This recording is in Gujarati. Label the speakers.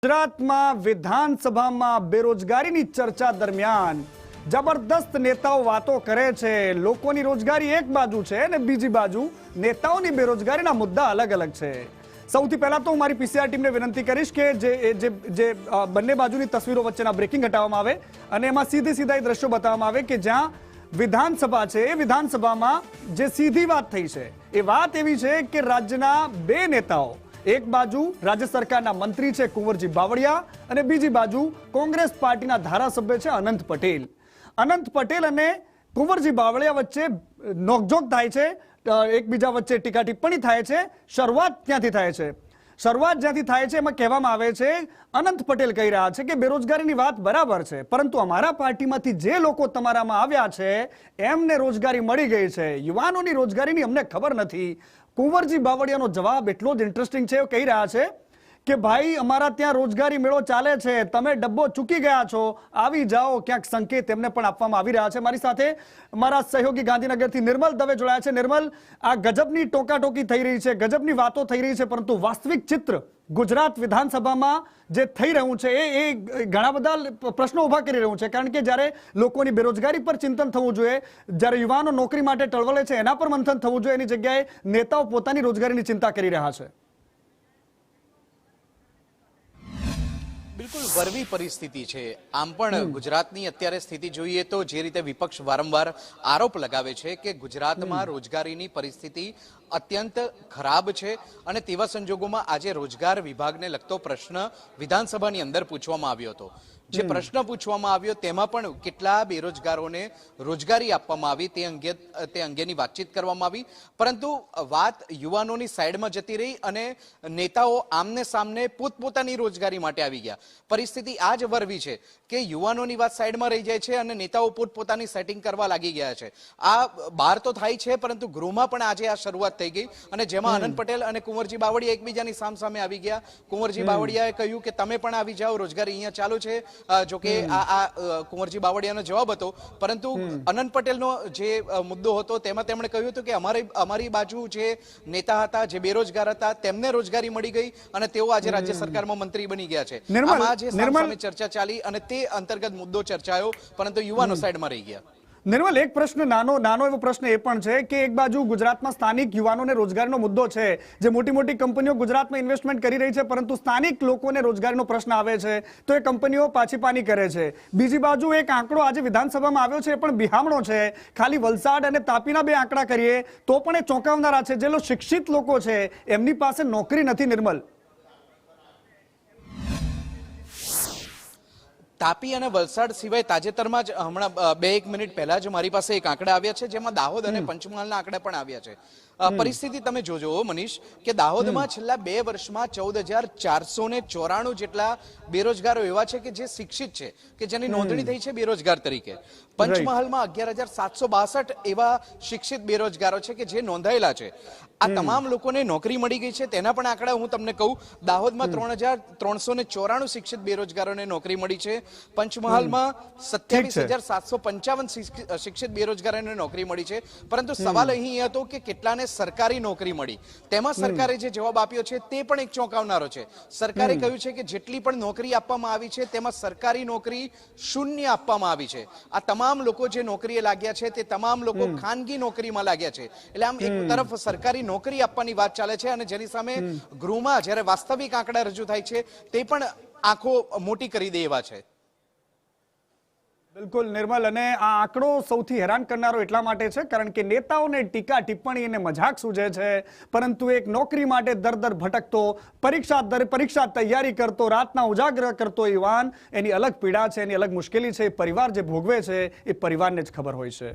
Speaker 1: ગુજરાતમાં વિધાનસભામાં બેરોજગારીની ચર્ચા દરમિયાન જબરદસ્ત નેતાઓ વાતો કરે છે। લોકોની રોજગારી એક બાજુ છે અને બીજી બાજુ નેતાઓની બેરોજગારીના મુદ્દા અલગ અલગ છે। સૌથી પહેલા તો હું મારી પીસીઆર ટીમને વિનંતી કરીશ કે જે બંને બાજુની તસવીરો વચ્ચેના બ્રેકિંગ હટાવવામાં આવે અને એમાં સીધા એ દ્રશ્યો બતાવવામાં આવે કે જ્યાં વિધાનસભા છે એ વિધાનસભામાં જે સીધી વાત થઈ છે એ વાત એવી છે કે રાજ્યના બે નેતાઓ, એક બાજુ રાજ્ય સરકારના મંત્રી છે કુંવરજી બાવળિયા અને બીજી બાજુ કોંગ્રેસ પાર્ટીના ધારાસભ્ય છે અનંત પટેલ। અનંત પટેલ અને કુંવરજી બાવળિયા વચ્ચે નોકઝોક થાય છે, એકબીજા વચ્ચે ટીકા ટિપ્પણી થાય છે। શરૂઆત ત્યાંથી થાય છે। શરૂઆત જ્યાંથી થાય છે એમાં કહેવામાં આવે છે, અનંત પટેલ કહી રહ્યા છે કે બેરોજગારીની વાત બરાબર છે, પરંતુ અમારા પાર્ટીમાંથી જે લોકો તમારામાં આવ્યા છે એમને રોજગારી મળી ગઈ છે, યુવાનોની રોજગારીની અમને ખબર નથી। કુંવરજી બાવળિયાનો જવાબ એટલો જ ઇન્ટરેસ્ટિંગ છે, કહી રહ્યા છે કે ભાઈ અમારા ત્યાં રોજગારી મેળો ચાલે છે, તમે ડબ્બો ચૂકી ગયા છો, આવી જાઓ। ક્યાંક સંકેત એમને પણ આપવામાં આવી રહ્યા છે। મારી સાથે મારા સહયોગી ગાંધીનગરથી નિર્મલ દવે જોડાયા છે। નિર્મલ, આ ગજબની ટોકાટોકી થઈ રહી છે, ગજબની વાતો થઈ રહી છે, પરંતુ વાસ્તવિક ચિત્ર ગુજરાત વિધાનસભામાં જે થઈ રહ્યું છે એ ઘણા બધા પ્રશ્નો ઉભા કરી રહ્યું છે, કારણ કે જ્યારે લોકોની બેરોજગારી પર ચિંતન થવું જોઈએ, જ્યારે યુવાનો નોકરી માટે ટળવળે છે એના પર મંથન થવું જોઈએ, એની જગ્યાએ નેતાઓ પોતાની રોજગારીની ચિંતા કરી રહ્યા છે।
Speaker 2: બિલકુલ વરવી પરિસ્થિતિ છે। આમ પણ ગુજરાતની અત્યારે સ્થિતિ જોઈએ તો જે રીતે વિપક્ષ વારંવાર આરોપ લગાવે છે કે ગુજરાતમાં રોજગારીની પરિસ્થિતિ અત્યંત ખરાબ છે અને તેવા સંજોગોમાં આજે રોજગાર વિભાગને લગતો પ્રશ્ન વિધાનસભાની અંદર પૂછવામાં આવ્યો હતો। જે પ્રશ્ન પૂછવામાં આવ્યો તેમાં પણ કેટલા બેરોજગારોને રોજગારી આપવામાં આવી તે અંગેની વાતચીત કરવામાં આવી, પરંતુ વાત યુવાનોની સાઈડમાં જતી રહી અને નેતાઓ આમને સામને પોતપોતાની રોજગારી માટે આવી ગયા। પરિસ્થિતિ આ જ વરવી છે કે યુવાનોની વાત સાઈડમાં રહી જાય છે અને નેતાઓ પોતપોતાની સેટિંગ કરવા લાગી ગયા છે। આ બહાર તો થાય છે, પરંતુ ગૃહમાં પણ આજે આ શરૂઆત થઈ ગઈ અને જેમાં અનંત પટેલ અને કુંવરજી બાવળિયા એકબીજાની સામસામે આવી ગયા। કુંવરજી બાવળિયાએ કહ્યું કે તમે પણ આવી જાઓ, રોજગારી અહીંયા ચાલુ છે। જોકે આ કુંવરજી બાવળિયાનો જવાબ હતો, પરંતુ અનંત પટેલનો જે મુદ્દો હતો તેમાં તેમણે કહ્યું હતું કે અમારી બાજુ જે નેતા હતા, જે બેરોજગાર હતા, તેમને રોજગારી મળી ગઈ અને તેઓ આજે રાજ્ય સરકારમાં મંત્રી બની ગયા છે। આમાં જે સામસામે ચર્ચા ચાલી અને તે અંતર્ગત મુદ્દો ચર્ચાયો, પરંતુ યુવાનો સાઈડમાં રહી ગયા।
Speaker 1: નિર્મલ, એક પ્રશ્ન નાનો એવો પ્રશ્ન એ પણ છે કે એક બાજુ ગુજરાતમાં સ્થાનિક યુવાનોને રોજગારીનો મુદ્દો છે, જે મોટી મોટી કંપનીઓ ગુજરાતમાં ઇન્વેસ્ટમેન્ટ કરી રહી છે, પરંતુ સ્થાનિક લોકોને રોજગારીનો પ્રશ્ન આવે છે તો એ કંપનીઓ પાછીપાની કરે છે। બીજી બાજુ એક આંકડો આજે વિધાનસભામાં આવ્યો છે એ પણ બિહામણો છે। ખાલી વલસાડ અને તાપીના બે આંકડા કરીએ તો પણ એ ચોંકાવનારા છે। જે શિક્ષિત લોકો છે એમની પાસે નોકરી નથી। નિર્મલ,
Speaker 2: તાપી અને વલસાડ સિવાય તાજેતરમાં જ હમણાં 2-1 મિનિટ પહેલા જ મારી પાસે એક આંકડા આવ્યા છે, જેમાં દાહોદ અને પંચમહાલના આંકડા પણ આવ્યા છે। પરિસ્થિતિ તમે જોજો મનીષ કે દાહોદમાં છેલ્લા 2 વર્ષમાં 14,494 જેટલા બેરોજગારો એવા છે કે જે શિક્ષિત છે, કે જેની નોંધણી થઈ છે બેરોજગાર તરીકે। પંચમહાલમાં 11,762 એવા શિક્ષિત બેરોજગારો છે કે જે નોંધાયેલા છે। આ તમામ લોકોને નોકરી મળી ગઈ છે તેના પણ આંકડા હું તમને કહું, દાહોદમાં 3,394 શિક્ષિત બેરોજગારોને નોકરી મળી છે, પંચમહાલમાં 27,755 શિક્ષિત બેરોજગારોને નોકરી મળી છે। પરંતુ સવાલ અહીં એ હતો કે કેટલાને સરકારી નોકરી મળી, તેમાં સરકારે જે જવાબ આપ્યો છે તે પણ એક ચોંકાવનારો છે। સરકારે કહ્યું છે કે જેટલી પણ નોકરી આપવામાં આવી છે તેમાં સરકારી નોકરી શૂન્ય આપવામાં આવી છે। આ તમામ લોકો જે નોકરીએ લાગ્યા છે તે તમામ લોકો ખાનગી નોકરીમાં લાગ્યા છે। એટલે આમ એક તરફ સરકારી નોકરી આપવાની વાત ચાલે છે અને જેની સામે ગૃહમાં જ્યારે વાસ્તવિક આંકડા રજૂ થાય છે તે પણ આંખો મોટી કરી દે એવા છે।
Speaker 1: બિલકુલ નિર્મલ, અને આ આંકડો સૌથી હેરાન કરનારો એટલા માટે છે કારણ કે નેતાઓને ટીકા ટિપ્પણી અને મજાક સૂજે છે, પરંતુ એક નોકરી માટે દર ભટકતો, પરીક્ષા તૈયારી કરતો, રાતના ઉજાગર કરતો યુવાન, એની અલગ પીડા છે, એની અલગ મુશ્કેલી છે। પરિવાર જે ભોગવે છે એ પરિવારને જ ખબર હોય છે।